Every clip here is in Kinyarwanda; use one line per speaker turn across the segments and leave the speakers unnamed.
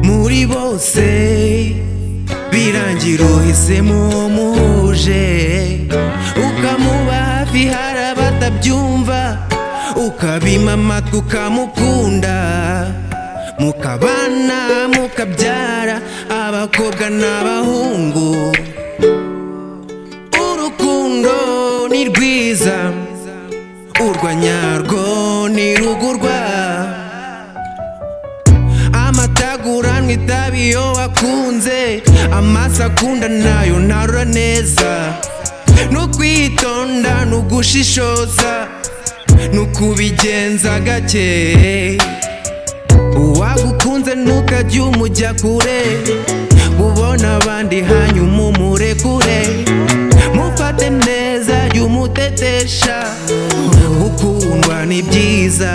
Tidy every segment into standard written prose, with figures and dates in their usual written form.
muri bose birangira uhisemo umuhuje, ukamuba hafi hari abatabyumva, ukabima amatwi ukamukunda, mukabana mukabyara abakobwa n'abahungu. Urukundo ni rwiza, urwa nyarwo ni rugurwa, amataguranwa itabi iyo wakunze, amaso akunda nayo ntarura neza. Nukwitonda nugushishoza, nukubigenza gake, uwagukunze ntukajya umujya kure, ubona abandi hanyuma umurekure. Mufate neza jya umutetesha, gukundwa ni byiza.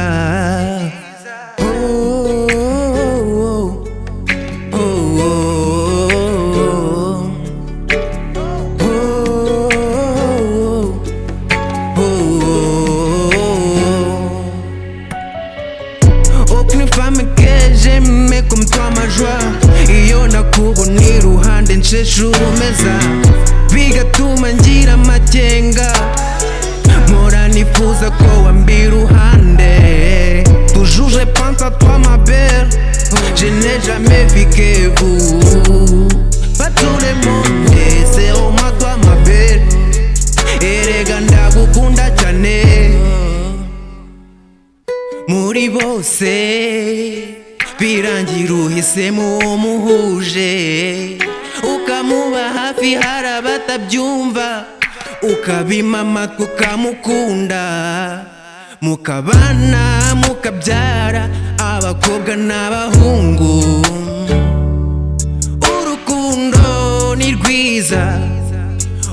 Aucune femme que j'aime comme toi ma joie, iyo nakubona iruhande nsheshe urumeza, bigatuma ngira amakenga, mpora nifuza ko wamba iruhande. Toujours je pense à toi ma belle, je n'ai jamais vu que vous. Pas tout le monde c'est au moins toi ma belle, erega ndagukunda cyane. Muri bose birangira uhisemo umuhuje, ukamuba hafi hari abatabyumva, ukabima amatwi ukamukunda, mukabana mukabyara abakobwa n'abahungu. Urukundo ni rwiza,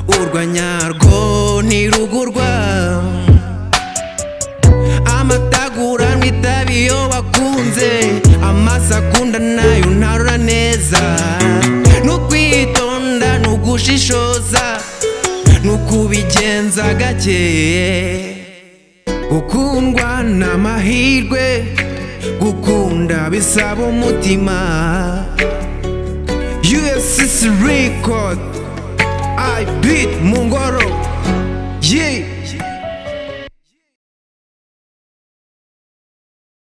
urwa nyarwo ni rugurwa, amataguranwa itabi iyo wakunze, amaso akunda nayo ntarura neza. Nukwitonda nugushishoza, nukubigenza gake, gukundwa ni amahirwe, gukunda bisaba umutima. USS Record I beat Mungoro, yeah.